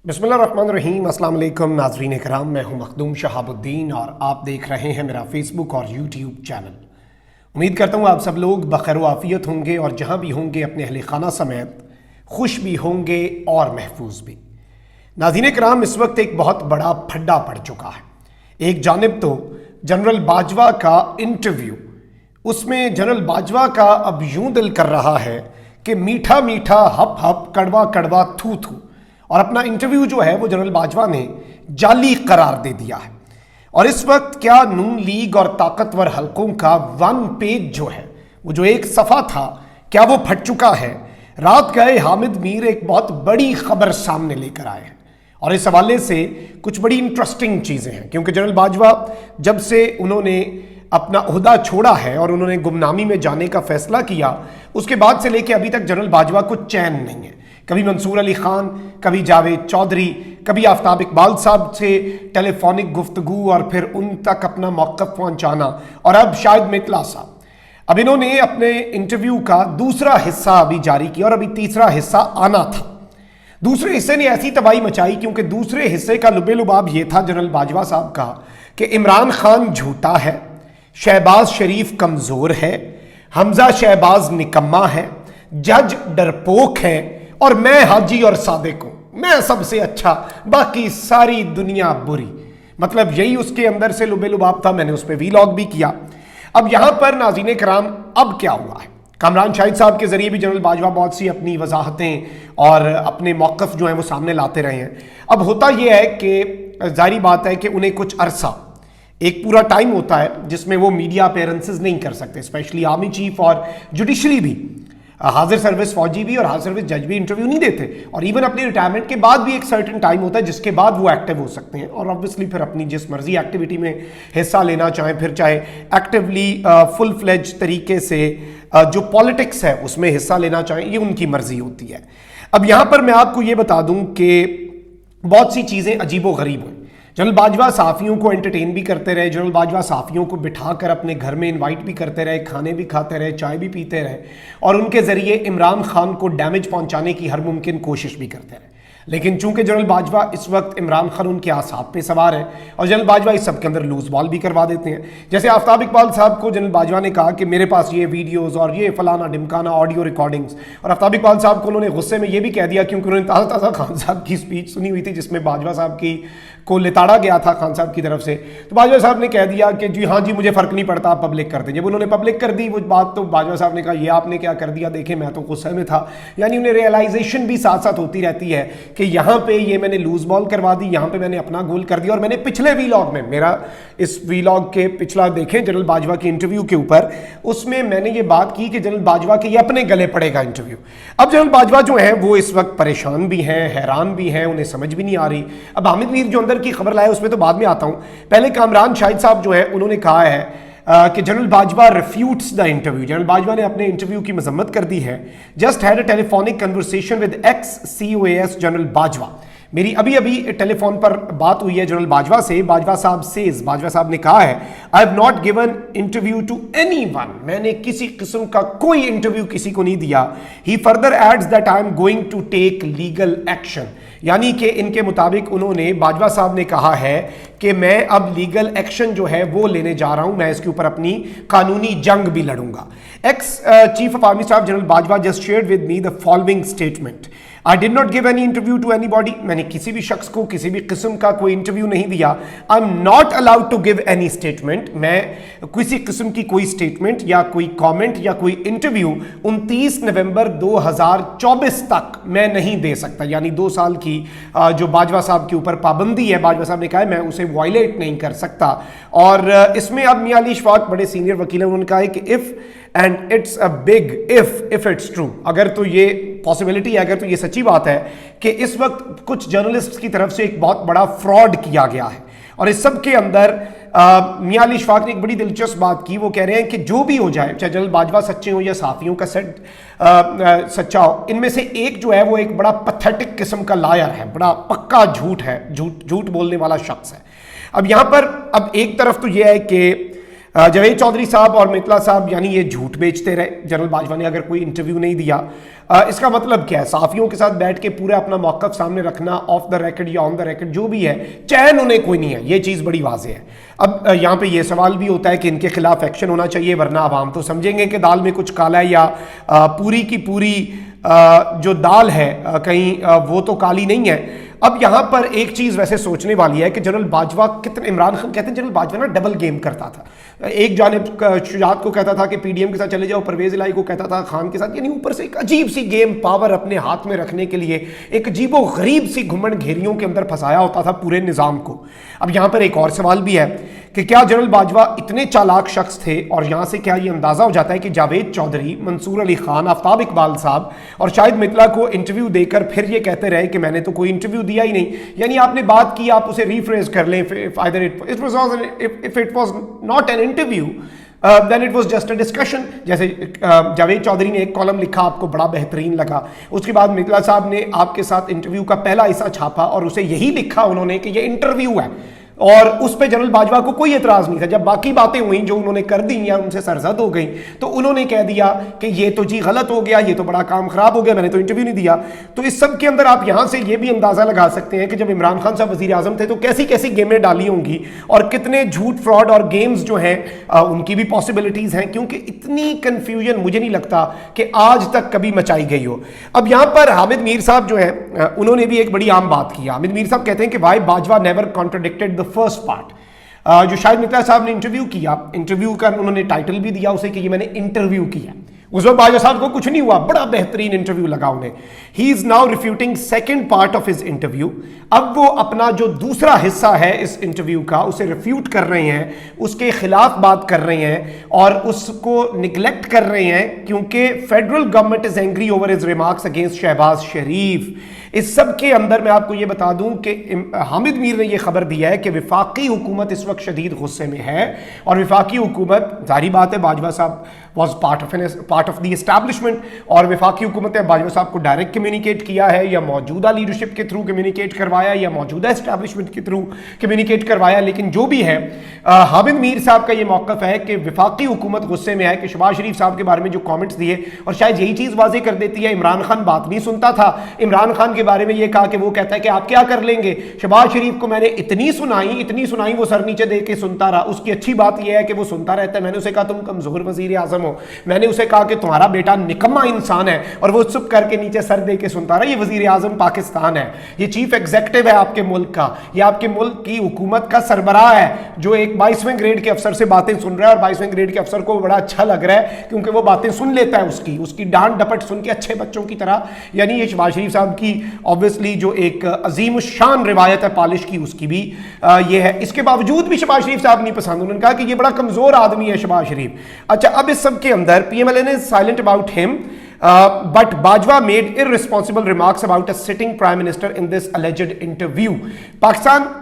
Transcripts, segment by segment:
बिस्मिल्लाहिर्रहमानिर्रहीम। अस्सलाम वालेकुम नाज़रीन कराम, मैं हूं मखदूम शहाबुद्दीन और आप देख रहे हैं मेरा फेसबुक और यूट्यूब चैनल। उम्मीद करता हूं आप सब लोग बखैर आफियत होंगे और जहां भी होंगे अपने अहले खाना समेत खुश भी होंगे और महफूज भी। नाज़रीन कराम, इस वक्त एक बहुत बड़ा फड्डा पड़ चुका है। एक जानिब तो जनरल बाजवा का इंटरव्यू, उसमें जनरल बाजवा का अब यूं दिल कर रहा है कि मीठा मीठा हप हप कड़वा कड़वा थू थू, और अपना इंटरव्यू जो है वो जनरल बाजवा ने जाली करार दे दिया है। और इस वक्त क्या नून लीग और ताकतवर हलकों का वन पेज जो है, वो जो एक सफ़ा था, क्या वो फट चुका है। रात गए हामिद मीर एक बहुत बड़ी खबर सामने लेकर आए हैं और इस हवाले से कुछ बड़ी इंटरेस्टिंग चीज़ें हैं, क्योंकि जनरल बाजवा जब से उन्होंने अपना ओहदा छोड़ा है और उन्होंने गुमनामी में जाने का फैसला किया, उसके बाद से लेके अभी तक जनरल बाजवा को चैन नहीं है। कभी मंसूर अली खान, कभी जावेद चौधरी, कभी आफ्ताब इकबाल साहब से टेलीफोनिक गुफ्तगू और फिर उन तक अपना मौक़िफ़ पहुँचाना, और अब शायद मितला साहब। अब इन्होंने अपने इंटरव्यू का दूसरा हिस्सा अभी जारी किया और अभी तीसरा हिस्सा आना था। दूसरे हिस्से ने ऐसी तबाही मचाई, क्योंकि दूसरे हिस्से का लुबे लुबाब ये था जनरल बाजवा साहब का कि इमरान खान झूठा है, शहबाज शरीफ कमज़ोर है, हमजा शहबाज निकम्मा है, जज डरपोक है और मैं हाजी और सादिक हूं, मैं सबसे अच्छा, बाकी सारी दुनिया बुरी। मतलब यही उसके अंदर से लुबे लुबाब था। मैंने उस पर वीलॉग भी किया। अब यहां पर नाज़रीन कराम, अब क्या हुआ है, कामरान शाहिद साहब के जरिए भी जनरल बाजवा बहुत सी अपनी वजाहतें और अपने मौक़िफ़ जो हैं वो सामने लाते रहे हैं। अब होता यह है कि जाहिर बात है कि उन्हें कुछ अरसा, एक पूरा टाइम होता है जिसमें वो मीडिया अपीयरेंसेस नहीं कर सकते, स्पेशली आर्मी चीफ और जुडिशरी भी, हाजिर सर्विस फौजी भी और हाजिर सर्विस जज भी इंटरव्यू नहीं देते। और इवन अपनी रिटायरमेंट के बाद भी एक सर्टेन टाइम होता है जिसके बाद वो एक्टिव हो सकते हैं, और ऑब्वियसली फिर अपनी जिस मर्जी एक्टिविटी में हिस्सा लेना चाहें, फिर चाहे एक्टिवली फुल फ्लेज तरीके से जो पॉलिटिक्स है उसमें हिस्सा लेना चाहें, ये उनकी मर्जी होती है। अब यहाँ पर मैं आपको ये बता दूँ कि बहुत सी चीज़ें अजीबो गरीब हुई। जनरल बाजवा सहाफ़ियों को एंटरटेन भी करते रहे, जनरल बाजवा सहाफ़ियों को बिठाकर अपने घर में इनवाइट भी करते रहे, खाने भी खाते रहे, चाय भी पीते रहे, और उनके ज़रिए इमरान खान को डैमेज पहुंचाने की हर मुमकिन कोशिश भी करते रहे। लेकिन चूंकि जनरल बाजवा इस वक्त इमरान खान उनके आसाब पे सवार है और जनरल बाजवा इस सब के अंदर लूज बॉल भी करवा देते हैं। जैसे आफ्ताब इकबाल साहब को जनरल बाजवा ने कहा कि मेरे पास ये वीडियोस और ये फलाना ढिमकाना ऑडियो रिकॉर्डिंग्स, और आफ्ताब इकबाल साहब को उन्होंने गुस्से में ये भी कह दिया, क्योंकि उन्होंने ताज़ा ताज़ा खान साहब की स्पीच सुनी हुई थी जिसमें बाजवा साहब की को लिताड़ा गया था खान साहब की तरफ से। तो बाजवा साहब ने कह दिया कि जी हाँ जी, मुझे फ़र्क नहीं पड़ता, आप पब्लिक कर दें। जब उन्होंने पब्लिक कर दी वो बात, तो बाजवा साहब ने कहा ये आपने क्या कर दिया, देखें मैं तो गुस्से में था। यानी उन्हें रियलाइजेशन भी साथ साथ होती रहती है कि यहाँ पे ये मैंने लूज बॉल करवा दी, यहाँ पे मैंने अपना गोल कर दिया। और मैंने पिछले वीलॉग में, मेरा इस वीलॉग के पिछला देखें जनरल बाजवा के इंटरव्यू के ऊपर, उसमें मैंने ये बात की कि जनरल बाजवा के ये अपने गले पड़ेगा इंटरव्यू। अब जनरल बाजवा जो है वो इस वक्त परेशान भी हैं, हैरान भी हैं, उन्हें समझ भी नहीं आ रही। अब हामिद मीर जो अंदर की खबर लाए उसमें तो बाद में आता हूं। पहले कामरान शाहिद साहब जो है उन्होंने कहा है कि general Bajwa refutes the interview. General Bajwa ने अपने इंटरव्यू की मजम्मत कर दी है। Just had a telephonic conversation with ex COAS general Bajwa. मेरी अभी अभी टेलीफोन पर बात हुई है जनरल बाजवा से। बाजवा साहब ने कहा है, I have not given interview to anyone, मैंने किसी किस्म का कोई इंटरव्यू किसी को नहीं दिया। He further adds that I am going to take legal action, यानी कि इनके मुताबिक उन्होंने, बाजवा साहब ने कहा है कि मैं अब लीगल एक्शन जो है वो लेने जा रहा हूं, मैं इसके ऊपर अपनी कानूनी जंग भी लड़ूंगा। Ex chief of army staff general Bajwa just shared with me the following statement, I did not give any interview to anybody, मैंने किसी भी शख्स को किसी भी किस्म का कोई इंटरव्यू नहीं दिया। I am not allowed to give any statement, मैं किसी किस्म की कोई स्टेटमेंट या कोई कमेंट या कोई इंटरव्यू 29 नवंबर 2024 तक मैं नहीं दे सकता। यानी 2 साल की जो बाजवा साहब के ऊपर पाबंदी है, बाजवा साहब ने कहा है मैं उसे वायलेट नहीं कर सकता। और इसमें अब मियां अली इशफाक बड़े सीनियर वकील हैं, उन्होंने कहा है कि if and it's a big if it's true, अगर तो ये पॉसिबिलिटी है, अगर तो ये सच्ची बात है कि इस वक्त कुछ जर्नलिस्ट की तरफ से एक बहुत बड़ा फ्रॉड किया गया है, और इस सब के अंदर मियां अली इशफाक ने एक बड़ी दिलचस्प बात की। वो कह रहे हैं कि जो भी हो जाए, चाहे जनरल बाजवा सच्चे हो या सहाफ़ियों का सेट सच्चा हो, इनमें से एक जो है वो एक बड़ा पैथेटिक किस्म का लायर है, बड़ा पक्का झूठ बोलने वाला शख्स है। अब यहाँ पर अब एक तरफ तो ये है कि जावेद चौधरी साहब और मितला साहब यानी ये झूठ बेचते रहे, जनरल बाजवा ने अगर कोई इंटरव्यू नहीं दिया। इसका मतलब क्या है? सहाफ़ियों के साथ बैठ के पूरा अपना मौक़िफ़ सामने रखना, ऑफ द रिकॉर्ड या ऑन द रिकॉर्ड जो भी है, चैन उन्हें कोई नहीं है, ये चीज़ बड़ी वाज़ेह है। अब यहाँ पे ये सवाल भी होता है कि इनके खिलाफ एक्शन होना चाहिए, वरना आवाम तो समझेंगे कि दाल में कुछ काला है, या पूरी की पूरी जो दाल है कहीं वो तो काली नहीं है। अब यहाँ पर एक चीज़ वैसे सोचने वाली है कि जनरल बाजवा कितने, इमरान खान कहते हैं जनरल बाजवा ना डबल गेम करता था। एक जानिब शुजात को कहता था कि पीडीएम के साथ चले जाओ, परवेज इलाही को कहता था खान के साथ, यानी ऊपर से एक अजीब सी गेम पावर अपने हाथ में रखने के लिए एक अजीबो गरीब सी घुमंड घेरियों के अंदर फंसाया होता था पूरे निज़ाम को। अब यहाँ पर एक और सवाल भी है कि क्या जनरल बाजवा इतने चालाक शख्स थे, और यहाँ से क्या ये अंदाज़ा हो जाता है कि जावेद चौधरी, मंसूर अली खान, आफ्ताब इकबाल साहब और शाहिद मितला को इंटरव्यू देकर फिर ये कहते रहे कि मैंने तो कोई इंटरव्यू दिया ही नहीं, यानी आपने बात की, आप उसे रीफ्रेज कर लें, if it was not an interview then it was just a discussion. जैसे जावेद चौधरी ने एक कॉलम लिखा, आपको बड़ा बेहतरीन लगा, उसके बाद मितला साहब ने आपके साथ इंटरव्यू का पहला हिस्सा छापा और उसे यही लिखा उन्होंने कि ये इंटरव्यू है, और उस पे जनरल बाजवा को कोई एतराज़ नहीं था। जब बाकी बातें हुई जो उन्होंने कर दी या उनसे सरजद हो गई, तो उन्होंने कह दिया कि ये तो जी गलत हो गया, ये तो बड़ा काम खराब हो गया, मैंने तो इंटरव्यू नहीं दिया। तो इस सब के अंदर आप यहाँ से ये भी अंदाज़ा लगा सकते हैं कि जब इमरान खान साहब वज़ीर आज़म थे तो कैसी कैसी गेमें डाली होंगी, और कितने झूठ, फ्रॉड और गेम्स जो हैं उनकी भी पॉसिबिलिटीज़ हैं, क्योंकि इतनी कन्फ्यूजन मुझे नहीं लगता कि आज तक कभी मचाई गई हो। अब यहाँ पर हामिद मीर साहब जो हैं उन्होंने भी एक बड़ी आम बात की। हामिद मीर साहब कहते हैं कि why Bajwa never contradicted the first part. जो शाहिद मितला साहब ने इंटरव्यू किया, इंटरव्यू का उन्होंने टाइटल भी दिया उसे कि ये मैंने इंटरव्यू किया, उस वक्त बाजवा साहब को कुछ नहीं हुआ, बड़ा बेहतरीन इंटरव्यू लगा उन्हें। He is now refuting second part of his interview. अब वो अपना जो दूसरा हिस्सा है इस इंटरव्यू का उसे रिफ्यूट कर रहे हैं, उसके खिलाफ बात कर रहे हैं और उसको निगलेक्ट कर रहे हैं, क्योंकि federal government is angry over his remarks against Shahbaz Sharif. इस सब के अंदर मैं आपको ये बता दूं कि हामिद मीर ने यह खबर दिया है कि विफाकी हुकूमत इस वक्त शदीद गुस्से में है, और विफाकी हुकूमत, जारी बात है बाजवा साहब was part of the establishment, और विफाकी हुकूमत ने बाजवा साहब को डायरेक्ट कम्युनिकेट किया है या मौजूदा लीडरशिप के थ्रू कम्युनिकेट करवाया या मौजूदा एस्टैब्लिशमेंट के थ्रू कम्युनिकेट करवाया। लेकिन जो भी है, हामिद मीर साहब का ये मौक़िफ़ है कि विफाकी हुकूमत गुस्से में है कि शहबाज शरीफ साहब के बारे में जो कॉमेंट्स दिए, और शायद यही चीज़ वाज़ेह कर देती है इमरान खान बात नहीं सुनता था। इमरान खान के बारे में ये कहा कि वो कहता है कि आप क्या कर लेंगे, शहबाज शरीफ को मैंने इतनी सुनाई वो सर नीचे दे के सुनता रहा। उसकी अच्छी बात यह है कि वो सुनता रहता है। मैंने उसे कहा तुम कमजोर वजीर आजम हो, मैंने उसे कहा कि तुम्हारा बेटा निकम्मा इंसान है, और वो चुप करके नीचे सर दे के सुनता रहा। ये वजीर आजम पाकिस्तान है, ये चीफ एग्जीक्यूटिव है आपके मुल्क का, ये आपके मुल्क की हुकूमत का सरबराह है, जो एक 22वें ग्रेड के अफसर से बातें सुन रहा है, और 22वें ग्रेड के अफसर को बड़ा अच्छा लग रहा है क्योंकि वो बातें सुन लेता है, उसकी डांट डपट सुन के अच्छे बच्चों की तरह। यानी ये शहबाज शरीफ साहब की ऑब्वियसली जो एक अजीम शान रिवायत है पॉलिश की, उसकी भी ये है। इसके बावजूद भी शहबाज शरीफ साहब नहीं पसंद, उन्होंने कहा कि ये बड़ा कमजोर आदमी है शहबाज शरीफ। अच्छा, अब इस सब के अंदर PMLN is silent about him, but Bajwa made irresponsible remarks about a sitting prime minister in this alleged interview. Pakistan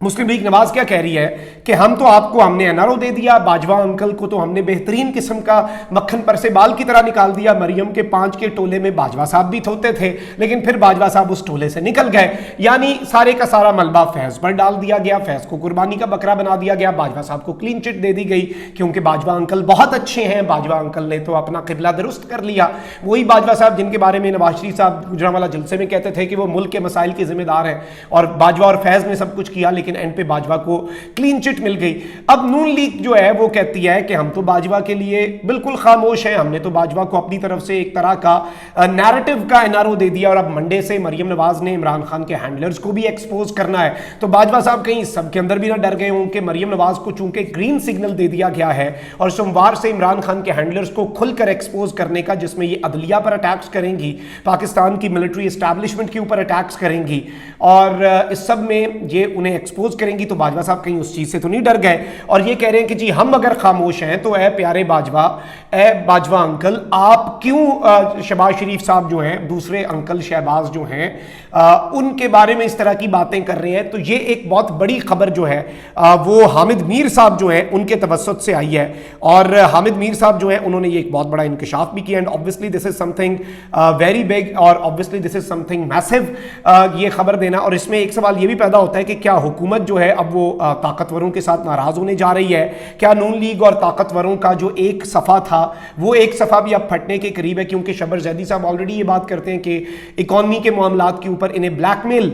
Muslim league Nawaz क्या कह रही है कि हमने एनआरओ दे दिया, बाजवा अंकल को तो हमने बेहतरीन किस्म का मक्खन पर से बाल की तरह निकाल दिया। मरियम के 5 के टोले में बाजवा साहब भी होते थे, लेकिन फिर बाजवा साहब उस टोले से निकल गए। यानी सारे का सारा मलबा फैज पर डाल दिया गया, फैज को कुर्बानी का बकरा बना दिया गया, बाजवा साहब को क्लीन चिट दे दी गई क्योंकि बाजवा अंकल बहुत अच्छे हैं, बाजवा अंकल ने तो अपना किबला दुरुस्त कर लिया। वही बाजवा साहब जिनके बारे में नवाज शरीफ साहब गुजरांवाला जलसे में कहते थे कि वो मुल्क के मसाइल के जिम्मेदार हैं, और बाजवा और फैज ने सब कुछ किया, लेकिन एंड पे बाजवा को क्लीन चिट मिल गई। अब नून लीग जो है वो कहती है कि हम तो बाजवा के लिए बिल्कुल खामोश हैं, हमने तो बाजवा को अपनी तरफ से एक तरह का नैरेटिव का एनआरओ दे दिया, और अब मंडे से मरियम नवाज ने इमरान खान के हैंडलर्स को भी एक्सपोज करना है। तो बाजवा साहब कहीं सब के अंदर भी ना डर गए हों कि मरियम नवाज को चूंकि ग्रीन सिग्नल दे दिया गया है, और सोमवार से इमरान खान के हैंडलर्स को खुलकर एक्सपोज करने का, जिसमें ये अदलिया पर अटैक्स करेंगी, पाकिस्तान की मिलिट्री एस्टैब्लिशमेंट के ऊपर अटैक्स करेंगी, और इस सब में ये उन्हें एक्सपोज करेंगी, तो बाजवा साहब कहीं उस चीज से तो नहीं डर गए और ये कह रहे हैं कि जी हम अगर खामोश हैं तो ए प्यारे बाजवा, ए बाजवा अंकल, आप क्यों शहबाज शरीफ साहब जो हैं, दूसरे अंकल शहबाज जो हैं, उनके बारे में इस तरह की बातें कर रहे हैं। तो ये एक बहुत बड़ी खबर जो है वो हामिद मीर साहब जो है उनके तवस्सुत से आई है, और हामिद मीर साहब जो है उन्होंने ये एक बहुत बड़ा इंकशाफ भी किया, and obviously this is something very big, और obviously this is something massive ये खबर देना। और इसमें एक सवाल ये भी पैदा होता है कि क्या हुकूमत हुकूमत जो है अब वो ताकतवरों के साथ नाराज़ होने जा रही है? क्या नून लीग और ताकतवरों का जो एक सफ़ा था वो एक सफ़ा भी अब फटने के करीब है? क्योंकि शबर जैदी साहब ऑलरेडी ये बात करते हैं कि इकॉनमी के मामलात के ऊपर इन्हें ब्लैकमेल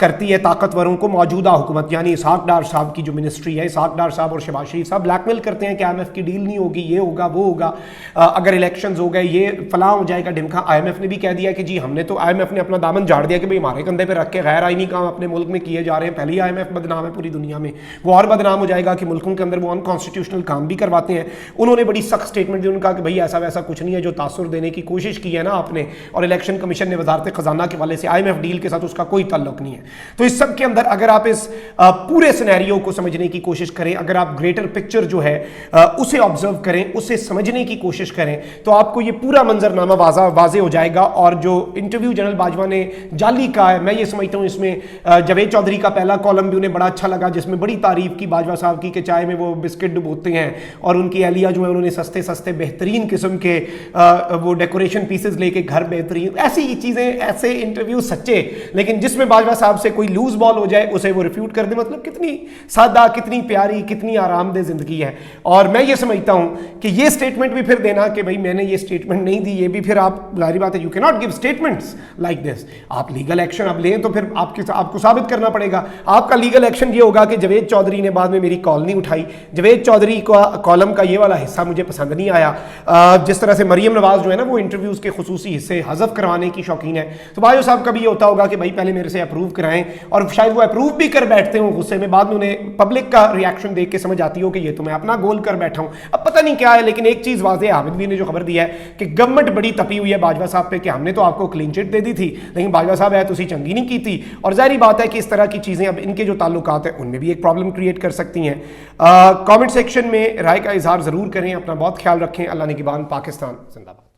करती है ताकतवरों को मौजूदा हुकूमत, यानी इसहाक डार साहब की जो मिनिस्ट्री है, इसहाक डार साहब और शहबाज शरीफ साहब ब्लैकमेल करते हैं कि IMF की डील नहीं होगी, ये होगा वो होगा, अगर इलेक्शंस हो गए ये फलां हो जाएगा ढिमका। IMF ने भी कह दिया कि जी हमने तो, IMF ने अपना दामन झाड़ दिया कि भाई हमारे कंधे पे रख के गैर आईनी काम अपने मुल्क में किए जा रहे हैं। पहले ही IMF बदनाम है पूरी दुनिया में, वो और बदनाम हो जाएगा कि मुल्कों के अंदर वो अनकॉन्स्टिट्यूशनल काम भी करवाते हैं। उन्होंने बड़ी सख्त स्टेटमेंट दी, उन्होंने कहा कि भाई ऐसा वैसा कुछ नहीं है, जो तासुर देने की कोशिश की है ना आपने और इलेक्शन कमीशन ने वजारत खजाना के वाले से, IMF डील के साथ उसका कोई ताल्लुक नहीं है। तो इस सब के अंदर अगर आप इस पूरे सिनेरियो को समझने की कोशिश करें, अगर आप ग्रेटर पिक्चर जो है उसे ऑब्जर्व करें, उसे समझने की कोशिश करें, तो आपको ये पूरा मंजरनामा वाजे हो जाएगा। और जो इंटरव्यू जनरल बाजवा ने जाली का है, मैं ये समझता हूँ इसमें जावेद चौधरी का पहला कॉलम भी उन्हें बड़ा अच्छा लगा, जिसमें बड़ी तारीफ की बाजवा साहब की कि चाय में वो बिस्किट डुबोते हैं और उनकी एहलिया जो है उन्होंने सस्ते सस्ते बेहतरीन किस्म के वो डेकोरेशन पीसेस लेके घर बेहतरीन, ऐसी चीज़ें, ऐसे इंटरव्यू सच्चे, लेकिन जिसमें बाजवा साहब से कोई लूज बॉल हो जाए उसे वो रिफ्यूट कर दे। मतलब कितनी सादा, कितनी प्यारी, कितनी आरामदेह जिंदगी है। और मैं ये समझता हूं कि ये स्टेटमेंट भी फिर देना कि भाई मैंने ये स्टेटमेंट नहीं दी, ये भी फिर आप, जाहिर बात है, you can not give statements like this. आप लीगल एक्शन अब लें तो फिर आपको साबित करना पड़ेगा। आपका लीगल एक्शन ये होगा कि जावेद चौधरी ने बाद में मेरी कॉल नहीं उठाई, जावेद चौधरी का कॉलम का ये वाला हिस्सा मुझे पसंद नहीं आया। जिस तरह से मरियम नवाज जो है ना वो इंटरव्यूज के खुसूसी हिस्से हज़फ करवाने की शौकीन है, तो बाजवा साहब का भी ये होता होगा कि भाई पहले मेरे से अप्रूव कराएं, और शायद वो अप्रूव भी कर बैठते हो गुस्से में, बाद में उन्हें पब्लिक का रिएक्शन देख के समझ आती हो कि ये तो मैं अपना गोल कर बैठा हूं। अब पता नहीं क्या है, लेकिन एक चीज वाज़ेह है, हामिद भी ने जो खबर दी है कि गवर्नमेंट बड़ी तपी हुई है बाजवा साहब पे कि हमने तो आपको क्लीन चिट दे दी थी, लेकिन बाजवा साहब है तो उसी चंगी नहीं की थी। और जाहिर बात है कि इस तरह की चीजें अब इनके जो ताल्लुकात है उनमें भी एक प्रॉब्लम क्रिएट कर सकती हैं। कमेंट सेक्शन में राय का इजहार जरूर करें, अपना बहुत ख्याल रखें। अल्लाह निगहबान, पाकिस्तान जिंदाबाद।